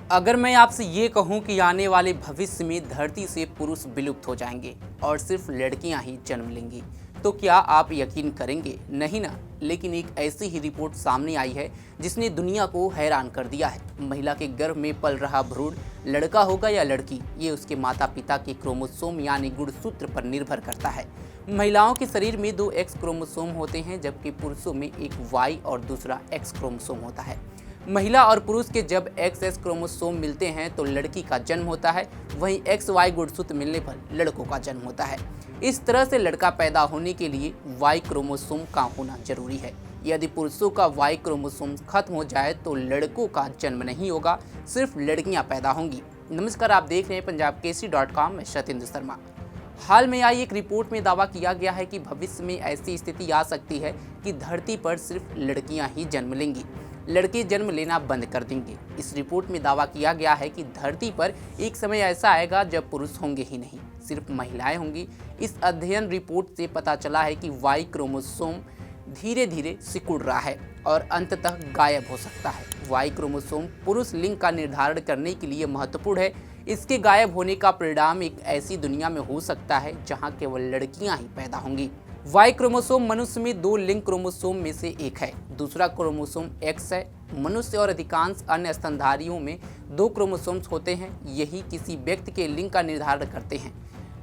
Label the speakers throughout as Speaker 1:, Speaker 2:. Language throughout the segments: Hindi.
Speaker 1: अगर मैं आपसे ये कहूं कि आने वाले भविष्य में धरती से पुरुष विलुप्त हो जाएंगे और सिर्फ लड़कियां ही जन्म लेंगी, तो क्या आप यकीन करेंगे? नहीं ना। लेकिन एक ऐसी ही रिपोर्ट सामने आई है जिसने दुनिया को हैरान कर दिया है। महिला के गर्भ में पल रहा भ्रूण लड़का होगा या लड़की, ये उसके माता पिता के क्रोमोसोम यानी गुणसूत्र पर निर्भर करता है। महिलाओं के शरीर में 2 एक्स क्रोमोसोम होते हैं, जबकि पुरुषों में एक वाई और दूसरा एक्स क्रोमोसोम होता है। महिला और पुरुष के जब एक्स क्रोमोसोम मिलते हैं तो लड़की का जन्म होता है, वहीं एक्स वाई गुणसूत्र मिलने पर लड़कों का जन्म होता है। इस तरह से लड़का पैदा होने के लिए वाई क्रोमोसोम का होना जरूरी है। यदि पुरुषों का वाई क्रोमोसोम खत्म हो जाए तो लड़कों का जन्म नहीं होगा, सिर्फ लड़कियां पैदा होंगी। नमस्कार, आप देख रहे हैं punjabkesari.com में सत्येंद्र शर्मा। हाल में आई एक रिपोर्ट में दावा किया गया है कि भविष्य में ऐसी स्थिति आ सकती है कि धरती पर सिर्फ लड़कियां ही जन्म लेंगी, लड़के जन्म लेना बंद कर देंगे। इस रिपोर्ट में दावा किया गया है कि धरती पर एक समय ऐसा आएगा जब पुरुष होंगे ही नहीं, सिर्फ महिलाएं होंगी। इस अध्ययन रिपोर्ट से पता चला है कि वाई क्रोमोसोम धीरे धीरे सिकुड़ रहा है और अंततः गायब हो सकता है। वाई क्रोमोसोम पुरुष लिंग का निर्धारण करने के लिए महत्वपूर्ण है। इसके गायब होने का परिणाम एक ऐसी दुनिया में हो सकता है जहां केवल लड़कियां ही पैदा होंगी। वाई क्रोमोसोम मनुष्य में 2 लिंग क्रोमोसोम में से एक है, दूसरा क्रोमोसोम एक्स है। मनुष्य और अधिकांश अन्य स्तनधारियों में 2 क्रोमोसोम्स होते हैं, यही किसी व्यक्ति के लिंग का निर्धारण करते हैं।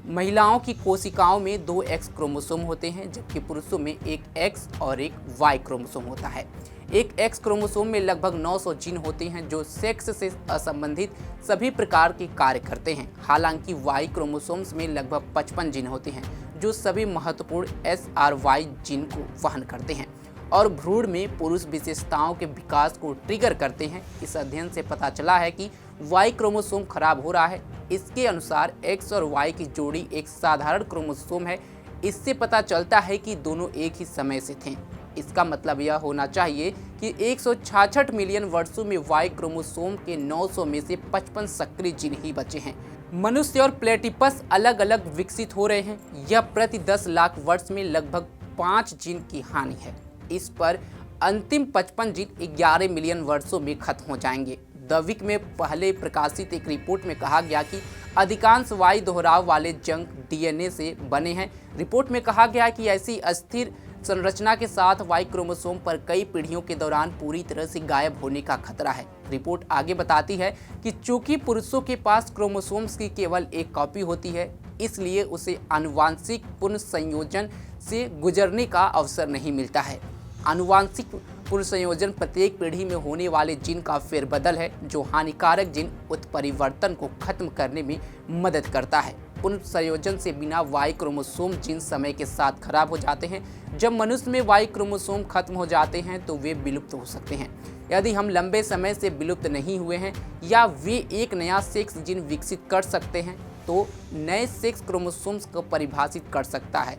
Speaker 1: महिलाओं की कोशिकाओं में 2 एक्स क्रोमोसोम होते हैं, जबकि पुरुषों में एक एक्स और एक वाई क्रोमोसोम होता है। एक एक्स क्रोमोसोम में लगभग 900 जीन होते हैं जो सेक्स से असंबंधित सभी प्रकार के कार्य करते हैं। हालांकि वाई क्रोमोसोम्स में लगभग 55 जीन होते हैं जो सभी महत्वपूर्ण SRY जीन को वहन करते हैं और भ्रूण में पुरुष विशेषताओं के विकास को ट्रिगर करते हैं। इस अध्ययन से पता चला है कि वाई क्रोमोसोम खराब हो रहा है। इसके अनुसार एक्स और वाई की जोड़ी एक साधारण क्रोमोसोम है। इससे पता चलता है कि दोनों एक ही समय से थे। इसका मतलब यह होना चाहिए कि 166 मिलियन वर्षों में वाई क्रोमोसोम के 900 में से 55 सक्रिय जीन ही बचे हैं। मनुष्य और प्लेटिपस अलग अलग विकसित हो रहे हैं। यह प्रति 10 लाख वर्ष में लगभग 5 जीन की हानि है। इस पर अंतिम 55 जीन 11 मिलियन वर्षों में खत्म हो जाएंगे। द वीक में पहले प्रकाशित एक रिपोर्ट में कहा गया कि अधिकांश वाई दोहराव वाले जंक DNA से बने हैं। रिपोर्ट में कहा गया कि ऐसी अस्थिर संरचना के साथ वाई क्रोमोसोम पर कई पीढ़ियों के दौरान पूरी तरह से गायब होने का खतरा है। रिपोर्ट आगे बताती है कि चूंकि पुरुषों के पास क्रोमोसोम्स की केवल एक कॉपी होती है, इसलिए उसे आनुवांशिक पुनर्संयोजन से गुजरने का अवसर नहीं मिलता है। आनुवांशिक पुनर्संयोजन प्रत्येक पीढ़ी में होने वाले जीन का फेरबदल है जो हानिकारक जीन उत्परिवर्तन को खत्म करने में मदद करता है। पुनर्संयोजन से बिना वाई क्रोमोसोम जीन समय के साथ खराब हो जाते हैं। जब मनुष्य में वाई क्रोमोसोम खत्म हो जाते हैं तो वे विलुप्त हो सकते हैं। यदि हम लंबे समय से विलुप्त नहीं हुए हैं या वे एक नया सेक्स जीन विकसित कर सकते हैं तो नए सेक्स क्रोमोसोम्स को परिभाषित कर सकता है।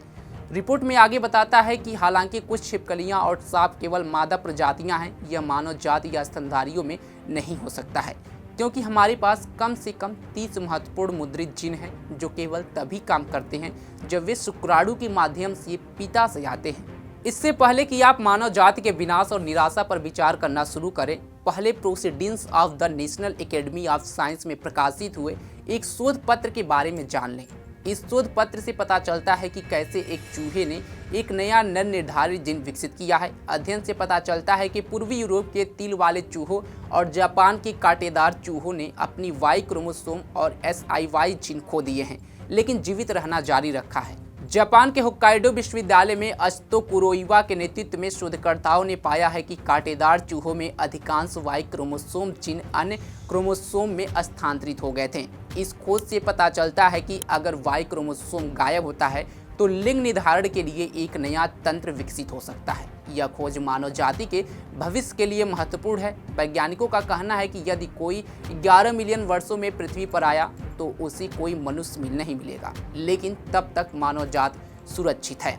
Speaker 1: रिपोर्ट में आगे बताता है कि हालांकि कुछ छिपकलियां और सांप केवल मादा प्रजातियां हैं, यह मानव जाति या स्तनधारियों में नहीं हो सकता है, क्योंकि हमारे पास कम से कम 30 महत्वपूर्ण मुद्रित जीन हैं जो केवल तभी काम करते हैं जब वे शुक्राणु के माध्यम से पिता से आते हैं। इससे पहले कि आप मानव जाति के विनाश और निराशा पर विचार करना शुरू करें, पहले proceedings of the national academy of science में प्रकाशित हुए एक शोध पत्र के बारे में जान लें। इस शोध पत्र से पता चलता है कि कैसे एक चूहे ने एक नया नर निर्धारित जीन विकसित किया है। अध्ययन से पता चलता है कि पूर्वी यूरोप के तिल वाले चूहों और जापान के कांटेदार चूहों ने अपनी वाई क्रोमोसोम और SIY जीन खो दिए हैं, लेकिन जीवित रहना जारी रखा है। जापान के होक्काइडो विश्वविद्यालय में अत्सुतो कुरोइवा के नेतृत्व में शोधकर्ताओं ने पाया है कि कांटेदार चूहों में अधिकांश वाई क्रोमोसोम जीन अन्य क्रोमोसोम में स्थानांतरित हो गए थे। इस खोज से पता चलता है कि अगर वाई क्रोमोसोम गायब होता है तो लिंग निर्धारण के लिए एक नया तंत्र विकसित हो सकता है। यह खोज मानव जाति के भविष्य के लिए महत्वपूर्ण है। वैज्ञानिकों का कहना है कि यदि कोई 11 मिलियन वर्षों में पृथ्वी पर आया तो उसे कोई मनुष्य नहीं मिलेगा, लेकिन तब तक मानव जात सुरक्षित है।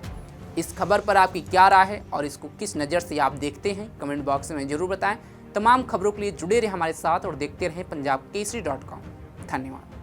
Speaker 1: इस खबर पर आपकी क्या राय है और इसको किस नज़र से आप देखते हैं, कमेंट बॉक्स में जरूर बताएं। तमाम खबरों के लिए जुड़े रहे हमारे साथ और देखते रहें punjabkesari.com। धन्यवाद।